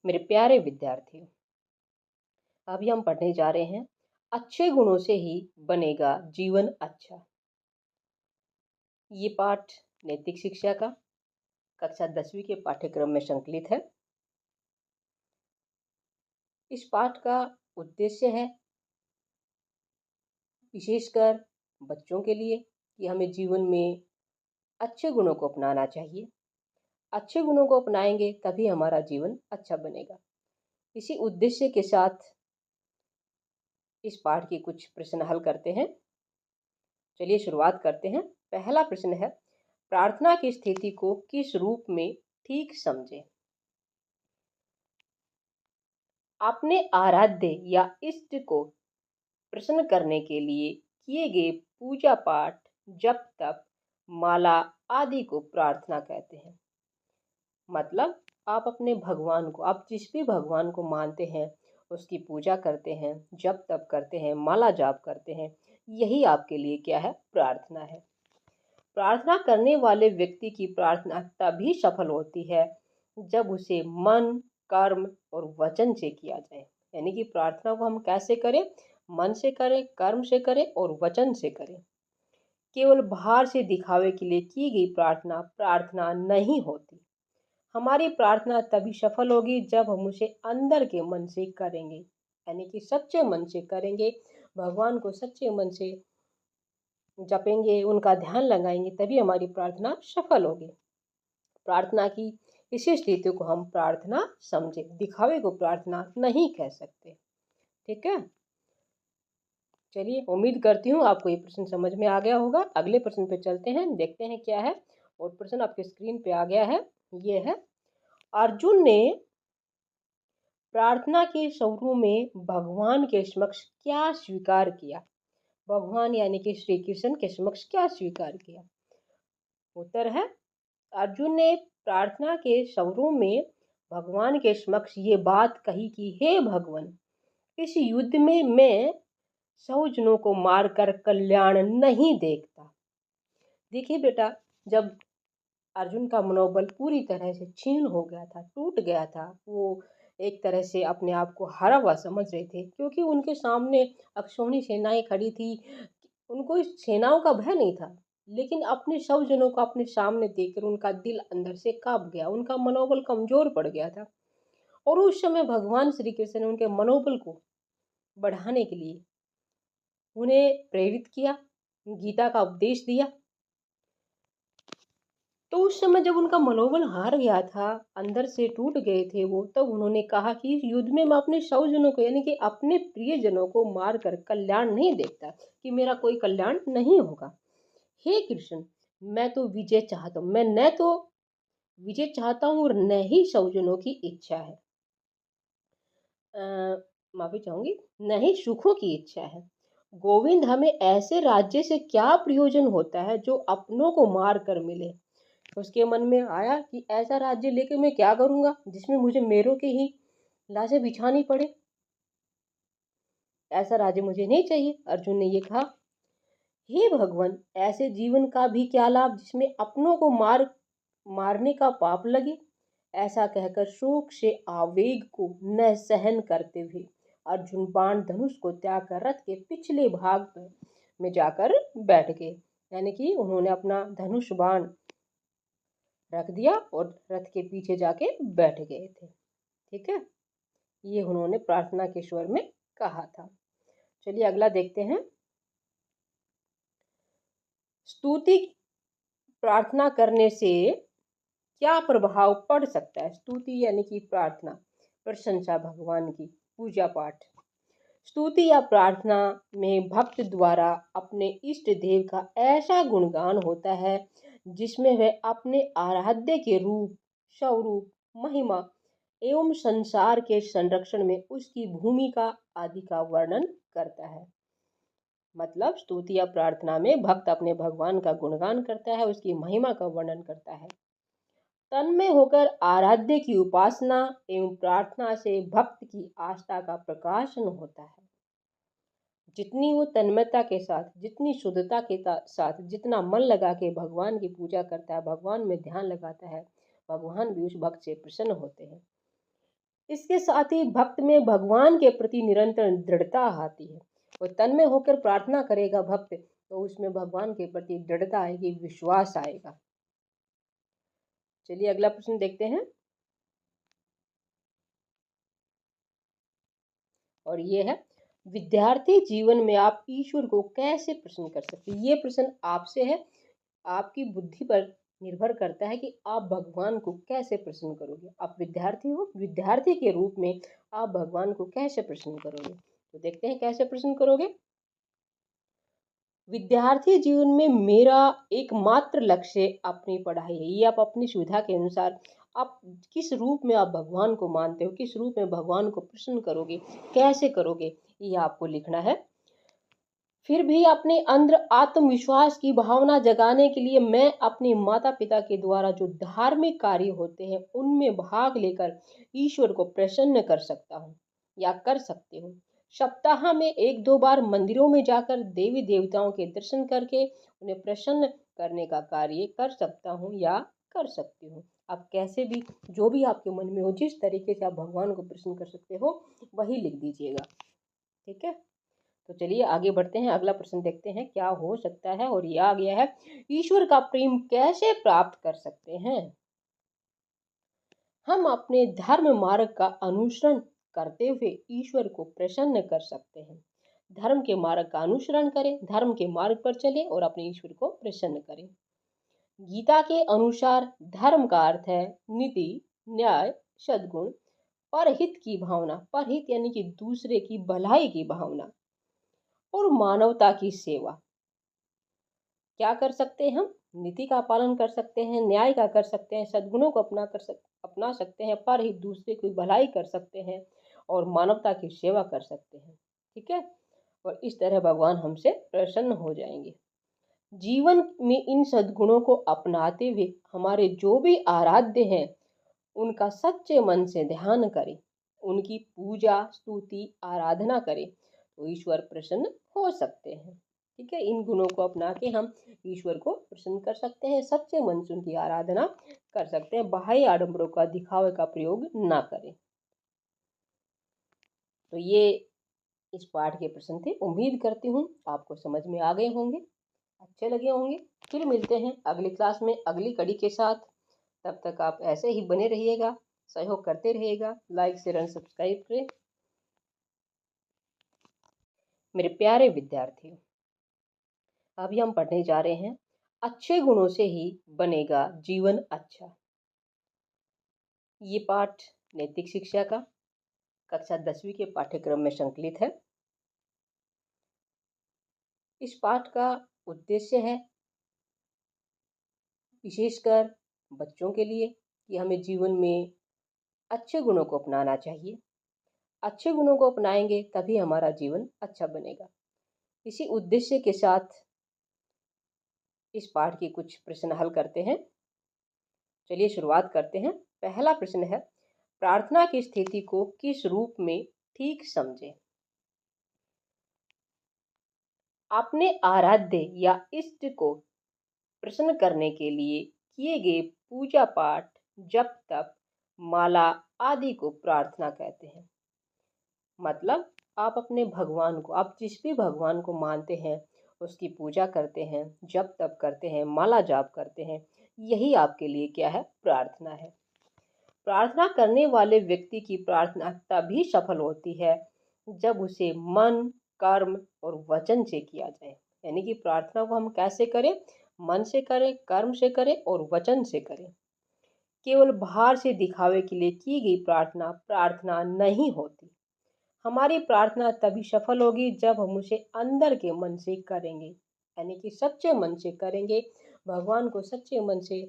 मेरे प्यारे विद्यार्थियों, अभी हम पढ़ने जा रहे हैं अच्छे गुणों से ही बनेगा जीवन अच्छा। ये पाठ नैतिक शिक्षा का कक्षा 10वीं के पाठ्यक्रम में संकलित है। इस पाठ का उद्देश्य है विशेषकर बच्चों के लिए कि हमें जीवन में अच्छे गुणों को अपनाना चाहिए। अच्छे गुणों को अपनाएंगे तभी हमारा जीवन अच्छा बनेगा। इसी उद्देश्य के साथ इस पाठ के कुछ प्रश्न हल करते हैं। चलिए शुरुआत करते हैं। पहला प्रश्न है, प्रार्थना की स्थिति को किस रूप में ठीक समझें? अपने आराध्य या इष्ट को प्रसन्न करने के लिए किए गए पूजा पाठ, जप तप, माला आदि को प्रार्थना कहते हैं। मतलब आप अपने भगवान को, आप जिस भी भगवान को मानते हैं उसकी पूजा करते हैं, जप तप करते हैं, माला जाप करते हैं, यही आपके लिए क्या है? प्रार्थना है। प्रार्थना करने वाले व्यक्ति की प्रार्थना तभी सफल होती है जब उसे मन, कर्म और वचन से किया जाए। यानी कि प्रार्थना को हम कैसे करें? मन से करें, कर्म से करें और वचन से करें। केवल बाहर से दिखावे के लिए की गई प्रार्थना प्रार्थना नहीं होती। हमारी प्रार्थना तभी सफल होगी जब हम उसे अंदर के मन से करेंगे, यानी कि सच्चे मन से करेंगे, भगवान को सच्चे मन से जपेंगे, उनका ध्यान लगाएंगे, तभी हमारी प्रार्थना सफल होगी। प्रार्थना की इसी स्थिति को हम प्रार्थना समझे, दिखावे को प्रार्थना नहीं कह सकते। ठीक है, चलिए उम्मीद करती हूँ आपको ये प्रश्न समझ में आ गया होगा। अगले प्रश्न पे चलते हैं, देखते हैं क्या है। और प्रश्न आपके स्क्रीन पे आ गया है। ये है, अर्जुन ने प्रार्थना के स्वरूप में भगवान के समक्ष क्या स्वीकार किया? भगवान यानी कि श्री कृष्ण के समक्ष क्या स्वीकार किया? उत्तर है, अर्जुन ने प्रार्थना के स्वरूप में भगवान के समक्ष ये बात कही कि हे भगवान, इस युद्ध में मैं 100 जनों को मारकर कल्याण नहीं देखता। देखिए बेटा, जब अर्जुन का मनोबल पूरी तरह से क्षीण हो गया था, टूट गया था, वो एक तरह से अपने आप को हारा हुआ समझ रहे थे, क्योंकि उनके सामने अक्षौहिणी सेनाएं खड़ी थी। उनको इस सेनाओं का भय नहीं था, लेकिन अपने 100 जनों को अपने सामने देखकर उनका दिल अंदर से कांप गया, उनका मनोबल कमजोर पड़ गया था। और उस समय भगवान श्री कृष्ण ने उनके मनोबल को बढ़ाने के लिए उन्हें प्रेरित किया, गीता का उपदेश दिया। तो उस समय जब उनका मनोबल हार गया था, अंदर से टूट गए थे वो, तब उन्होंने कहा कि इस युद्ध में मैं अपने 100 जनों को, यानी कि अपने प्रिय जनों को मार कर कल्याण नहीं देखता, कि मेरा कोई कल्याण नहीं होगा। हे कृष्ण, मैं तो विजय चाहता हूँ, मैं न तो विजय चाहता हूँ और न ही 100 जनों की इच्छा है, माफी चाहूंगी, न ही सुखों की इच्छा है। गोविंद, हमें ऐसे राज्य से क्या प्रयोजन होता है जो अपनों को मार कर मिले? उसके मन में आया कि ऐसा राज्य लेके मैं क्या करूंगा जिसमें मुझे मेरों के ही लाशें बिछानी पड़े। ऐसा राज्य मुझे नहीं चाहिए। अर्जुन ने ये कहा, हे भगवान, ऐसे जीवन का भी क्या लाभ जिसमें अपनों को मारने का पाप लगे? ऐसा कहकर शोक से आवेग को न सहन करते हुए अर्जुन बाण धनुष को त्याग कर रथ के पिछले भाग में जाकर बैठ गए। यानी कि उन्होंने अपना धनुष बाण रख दिया और रथ के पीछे जाके बैठ गए थे। ठीक है, ये उन्होंने प्रार्थना के स्वर में कहा था। चलिए अगला देखते हैं। स्तुति प्रार्थना करने से क्या प्रभाव पड़ सकता है? स्तुति यानी कि प्रार्थना, प्रशंसा, भगवान की पूजा पाठ। स्तुति या प्रार्थना में भक्त द्वारा अपने इष्ट देव का ऐसा गुणगान होता है जिसमें वह अपने आराध्य के रूप, स्वरूप, महिमा एवं संसार के संरक्षण में उसकी भूमिका आदि का वर्णन करता है। मतलब स्तुति या प्रार्थना में भक्त अपने भगवान का गुणगान करता है, उसकी महिमा का वर्णन करता है। तन्मय होकर आराध्य की उपासना एवं प्रार्थना से भक्त की आस्था का प्रकाशन होता है। जितनी वो तन्मयता के साथ, जितनी शुद्धता के साथ, जितना मन लगा के भगवान की पूजा करता है, भगवान में ध्यान लगाता है, भगवान भी उस भक्त से प्रसन्न होते हैं। इसके साथ ही भक्त में भगवान के प्रति निरंतर दृढ़ता आती है। और तन में होकर प्रार्थना करेगा भक्त, तो उसमें भगवान के प्रति दृढ़ता आएगी, विश्वास आएगा। चलिए अगला प्रश्न देखते हैं। और ये है, विद्यार्थी जीवन में आप ईश्वर को कैसे प्रसन्न कर सकते हैं? ये प्रश्न आपसे है, आपकी बुद्धि पर निर्भर करता है कि आप भगवान को कैसे प्रसन्न करोगे। आप विद्यार्थी हो, विद्यार्थी के रूप में आप भगवान को कैसे प्रसन्न करोगे? तो देखते हैं कैसे प्रसन्न करोगे। विद्यार्थी जीवन में मेरा एकमात्र लक्ष्य अपनी पढ़ाई है। ये आप अपनी सुविधा के अनुसार आप किस रूप में आप भगवान को मानते हो, किस रूप में भगवान को प्रसन्न करोगे, कैसे करोगे, ये आपको लिखना है। फिर भी अपने अंदर आत्मविश्वास की भावना जगाने के लिए मैं अपने माता पिता के द्वारा जो धार्मिक कार्य होते हैं उनमें भाग लेकर ईश्वर को प्रसन्न कर सकता हूँ या कर सकती हूँ। सप्ताह में एक दो बार मंदिरों में जाकर देवी देवताओं के दर्शन करके उन्हें प्रसन्न करने का कार्य कर सकता हूँ या कर सकती हूँ। आप कैसे भी, जो भी आपके मन में हो, जिस तरीके से आप भगवान को प्रसन्न कर सकते हो वही लिख दीजिएगा। ठीक है, तो चलिए आगे बढ़ते हैं। अगला प्रश्न देखते हैं क्या हो सकता है। और यह आ गया है, ईश्वर का प्रेम कैसे प्राप्त कर सकते हैं? हम अपने धर्म मार्ग का अनुसरण करते हुए ईश्वर को प्रसन्न कर सकते हैं। धर्म के मार्ग का अनुसरण करें, धर्म के मार्ग पर चलें और अपने ईश्वर को प्रसन्न करें। गीता के अनुसार धर्म का अर्थ है नीति, न्याय, सद्गुण, परहित की भावना। परहित यानी कि दूसरे की भलाई की भावना और मानवता की सेवा। क्या कर सकते हैं हम? नीति का पालन कर सकते हैं, न्याय का कर सकते हैं, सद्गुणों को अपना सकते हैं, पर ही दूसरे की भलाई कर सकते हैं और मानवता की सेवा कर सकते हैं। ठीक है, और इस तरह भगवान हमसे प्रसन्न हो जाएंगे। जीवन में इन सद्गुणों को अपनाते हुए हमारे जो भी आराध्य हैं उनका सच्चे मन से ध्यान करें, उनकी पूजा स्तुति आराधना करें, तो ईश्वर प्रसन्न हो सकते हैं। ठीक है, इन गुणों को अपना के हम ईश्वर को प्रसन्न कर सकते हैं, सच्चे मन से उनकी आराधना कर सकते हैं, बाह्य आडंबरों का, दिखावे का प्रयोग ना करें। तो ये इस पाठ के प्रश्न थे। उम्मीद करती हूँ आपको समझ में आ गए होंगे, अच्छे लगे होंगे। फिर मिलते हैं अगली क्लास में अगली कड़ी के साथ। तब तक आप ऐसे ही बने रहिएगा, सहयोग करते रहिएगा, लाइक शेयर एंड सब्सक्राइब करें। मेरे प्यारे विद्यार्थियों, अभी हम पढ़ने जा रहे हैं, अच्छे गुणों से ही बनेगा जीवन अच्छा। ये पाठ नैतिक शिक्षा का कक्षा 10वीं के पाठ्यक्रम में संकलित है। इस पाठ का उद्देश्य है विशेषकर बच्चों के लिए कि हमें जीवन में अच्छे गुणों को अपनाना चाहिए। अच्छे गुणों को अपनाएंगे तभी हमारा जीवन अच्छा बनेगा। इसी उद्देश्य के साथ इस पाठ के कुछ प्रश्न हल करते हैं। चलिए शुरुआत करते हैं। पहला प्रश्न है, प्रार्थना की स्थिति को किस रूप में ठीक समझें? अपने आराध्य या इष्ट को प्रसन्न करने के लिए किए गए पूजा पाठ, जप तप, माला आदि को प्रार्थना कहते हैं। मतलब आप अपने भगवान को, आप जिस भी भगवान को मानते हैं उसकी पूजा करते हैं, जप तप करते हैं, माला जाप करते हैं, यही आपके लिए क्या है? प्रार्थना है। प्रार्थना करने वाले व्यक्ति की प्रार्थना तभी सफल होती है जब उसे मन, कर्म और वचन से किया जाए। यानी कि प्रार्थना को हम कैसे करें? मन से करें, कर्म से करें और वचन से करें। केवल बाहर से दिखावे के लिए की गई प्रार्थना प्रार्थना नहीं होती। हमारी प्रार्थना तभी सफल होगी जब हम उसे अंदर के मन से करेंगे, यानी कि सच्चे मन से करेंगे, भगवान को सच्चे मन से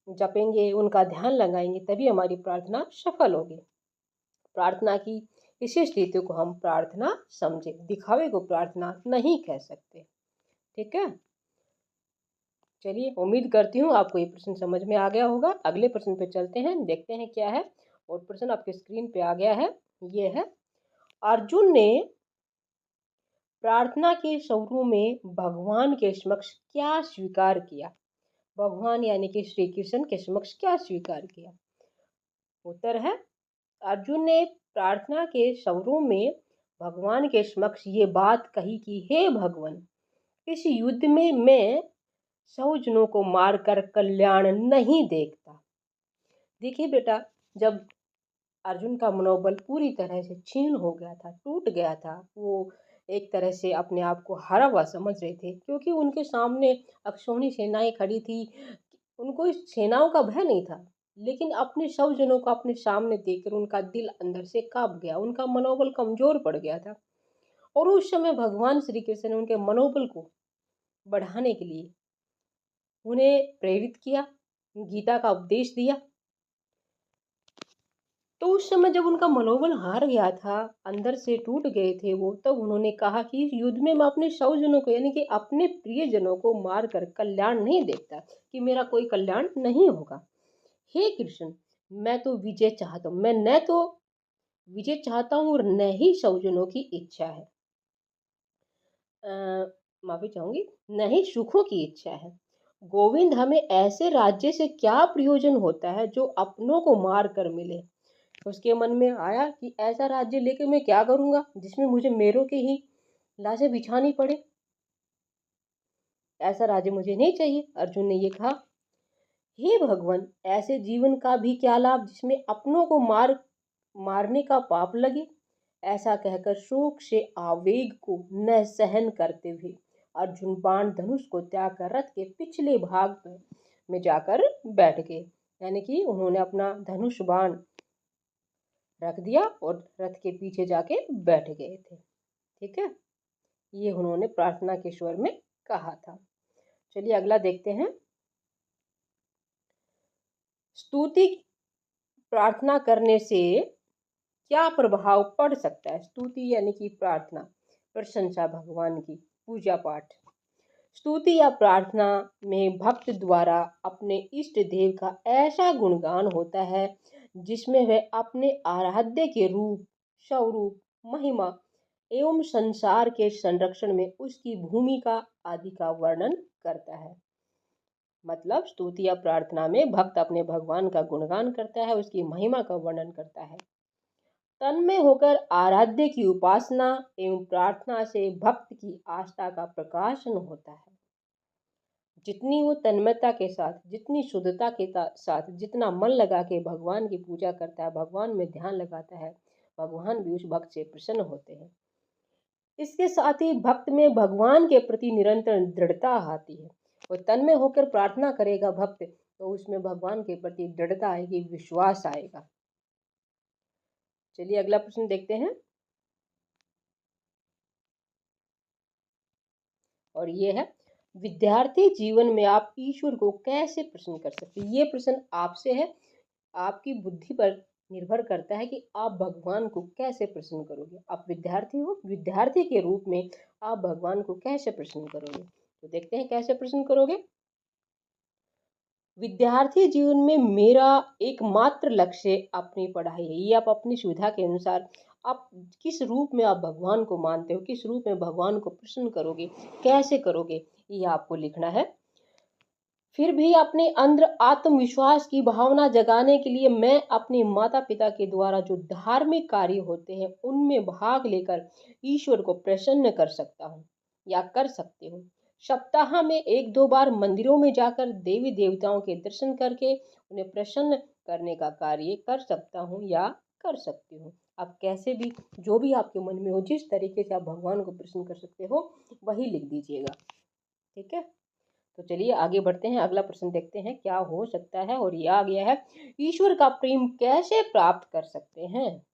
जपेंगे, उनका ध्यान लगाएंगे, तभी हमारी प्रार्थना सफल होगी। प्रार्थना की इसी स्थिति को हम प्रार्थना समझे, दिखावे को प्रार्थना नहीं कह सकते। ठीक है, चलिए उम्मीद करती हूँ आपको ये प्रश्न समझ में आ गया होगा। अगले प्रश्न पे चलते हैं, देखते हैं क्या है। और प्रश्न आपके स्क्रीन पे आ गया है। ये है, अर्जुन ने प्रार्थना के स्वरूप में भगवान के समक्ष क्या स्वीकार किया? भगवान यानी कि श्री कृष्ण के समक्ष क्या स्वीकार किया? उत्तर है, अर्जुन ने प्रार्थना के स्वरों में भगवान के समक्ष ये बात कही कि हे भगवान, इस युद्ध में मैं 100 जनों को मारकर कल्याण नहीं देखता। देखिए बेटा, जब अर्जुन का मनोबल पूरी तरह से क्षीण हो गया था, टूट गया था, वो एक तरह से अपने आप को हारा हुआ समझ रहे थे, क्योंकि उनके सामने अक्षौहिणी सेनाएं खड़ी थी। उनको इस सेनाओं का भय नहीं था, लेकिन अपने 100 जनों को अपने सामने देखकर उनका दिल अंदर से कांप गया, उनका मनोबल कमजोर पड़ गया था। और उस समय भगवान श्री कृष्ण ने उनके मनोबल को बढ़ाने के लिए उन्हें प्रेरित किया, गीता का उपदेश दिया। तो उस समय जब उनका मनोबल हार गया था, अंदर से टूट गए थे वो, तब उन्होंने कहा कि इस युद्ध में मैं अपने 100 जनों को, यानी कि अपने प्रियजनों को मार कर कल्याण नहीं देखता, कि मेरा कोई कल्याण नहीं होगा। हे कृष्ण, मैं तो विजय चाहता हूँ, मैं न तो विजय चाहता हूँ और न ही 100 जनों की इच्छा है, माफी चाहूंगी, न ही सुखों की इच्छा है। गोविंद, हमें ऐसे राज्य से क्या प्रयोजन होता है जो अपनों को मार कर मिले। उसके मन में आया कि ऐसा राज्य लेके मैं क्या करूंगा जिसमें मुझे मेरों के ही लाशें बिछानी पड़े। ऐसा राज्य मुझे नहीं चाहिए। अर्जुन ने ये कहा, हे भगवान, ऐसे जीवन का भी क्या लाभ जिसमें अपनों को मारने का पाप लगे। ऐसा कहकर शोक से आवेग को न सहन करते हुए अर्जुन बाण धनुष को त्याग कर रथ के पिछले भाग में जाकर बैठ गए। यानी कि उन्होंने अपना धनुष बाण रख दिया और रथ के पीछे जाके बैठ गए थे। ठीक है, ये उन्होंने प्रार्थना के स्वर में कहा था। चलिए अगला देखते हैं। स्तुति प्रार्थना करने से क्या प्रभाव पड़ सकता है। स्तुति यानी कि प्रार्थना, प्रशंसा, भगवान की पूजा पाठ। स्तुति या प्रार्थना में भक्त द्वारा अपने इष्ट देव का ऐसा गुणगान होता है जिसमें वह अपने आराध्य के रूप, स्वरूप, महिमा एवं संसार के संरक्षण में उसकी भूमिका आदि का वर्णन करता है। मतलब स्तुति या प्रार्थना में भक्त अपने भगवान का गुणगान करता है, उसकी महिमा का वर्णन करता है। तन्मय होकर आराध्य की उपासना एवं प्रार्थना से भक्त की आस्था का प्रकाशन होता है। जितनी वो तन्मयता के साथ, जितनी शुद्धता के साथ, जितना मन लगा के भगवान की पूजा करता है, भगवान में ध्यान लगाता है, भगवान भी उस भक्त से प्रसन्न होते हैं। इसके साथ ही भक्त में भगवान के प्रति निरंतर दृढ़ता आती है। और तन्मय होकर प्रार्थना करेगा भक्त, तो उसमें भगवान के प्रति दृढ़ता आएगी, विश्वास आएगा। चलिए अगला प्रश्न देखते हैं। और ये है, विद्यार्थी जीवन में आप ईश्वर को कैसे प्रसन्न कर सकते हैं। ये प्रश्न आपसे है, आपकी बुद्धि पर निर्भर करता है कि आप भगवान को कैसे प्रसन्न करोगे। आप विद्यार्थी हो, विद्यार्थी के रूप में आप भगवान को कैसे प्रसन्न करोगे। तो देखते हैं कैसे प्रसन्न करोगे। विद्यार्थी जीवन में मेरा एकमात्र लक्ष्य अपनी पढ़ाई है। ये आप अपनी सुविधा के अनुसार आप किस रूप में आप भगवान को मानते हो, किस रूप में भगवान को प्रसन्न करोगे, कैसे करोगे, ये आपको लिखना है। फिर भी अपने अंदर आत्मविश्वास की भावना जगाने के लिए मैं अपने माता पिता के द्वारा जो धार्मिक कार्य होते हैं उनमें भाग लेकर ईश्वर को प्रसन्न कर सकता हूँ या कर सकते हो। सप्ताह में 1-2 बार मंदिरों में जाकर देवी देवताओं के दर्शन करके उन्हें प्रसन्न करने का कार्य कर सकता हूँ या कर सकती हूँ। आप कैसे भी, जो भी आपके मन में हो, जिस तरीके से आप भगवान को प्रसन्न कर सकते हो वही लिख दीजिएगा। ठीक है, तो चलिए आगे बढ़ते हैं। अगला प्रश्न देखते हैं क्या हो सकता है। और यह आ गया है, ईश्वर का प्रेम कैसे प्राप्त कर सकते हैं।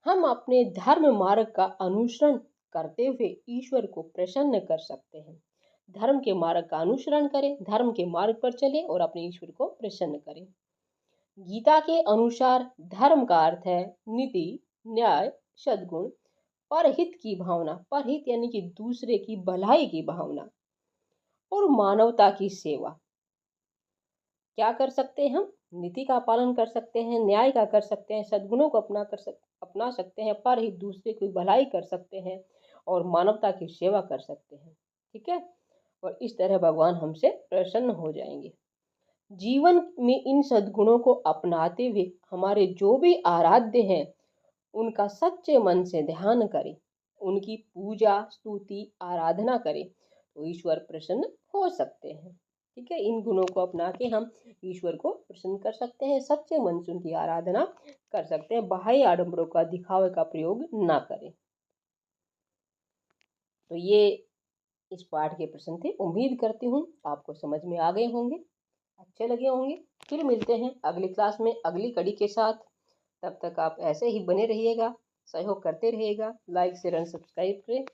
हम अपने धर्म मार्ग का अनुसरण करते हुए ईश्वर को प्रसन्न कर सकते हैं। धर्म के मार्ग का अनुसरण करें, धर्म के मार्ग पर चलें और अपने ईश्वर को प्रसन्न करें। गीता के अनुसार धर्म का अर्थ है नीति, न्याय, सद्गुण, परहित की भावना। परहित यानी कि दूसरे की भलाई की भावना और मानवता की सेवा। क्या कर सकते हैं हम, नीति का पालन कर सकते हैं, न्याय का कर सकते हैं, सद्गुणों को अपना सकते हैं, पर ही दूसरे की भलाई कर सकते हैं और मानवता की सेवा कर सकते हैं। ठीक है, और इस तरह भगवान हमसे प्रसन्न हो जाएंगे। जीवन में इन सद्गुणों को अपनाते हुए हमारे जो भी आराध्य हैं उनका सच्चे मन से ध्यान करें, उनकी पूजा स्तुति आराधना करें तो ईश्वर प्रसन्न हो सकते हैं। ठीक है, इन गुणों को अपना के हम ईश्वर को प्रसन्न कर सकते हैं, सच्चे मन से उनकी आराधना कर सकते हैं, बाह्य आडंबरों का दिखावे का प्रयोग ना करें। तो ये इस पाठ के प्रश्न थे। उम्मीद करती हूँ आपको समझ में आ गए होंगे, अच्छे लगे होंगे। फिर मिलते हैं अगली क्लास में अगली कड़ी के साथ। तब तक आप ऐसे ही बने रहिएगा, सहयोग करते रहिएगा, लाइक शेयर एंड सब्सक्राइब करें।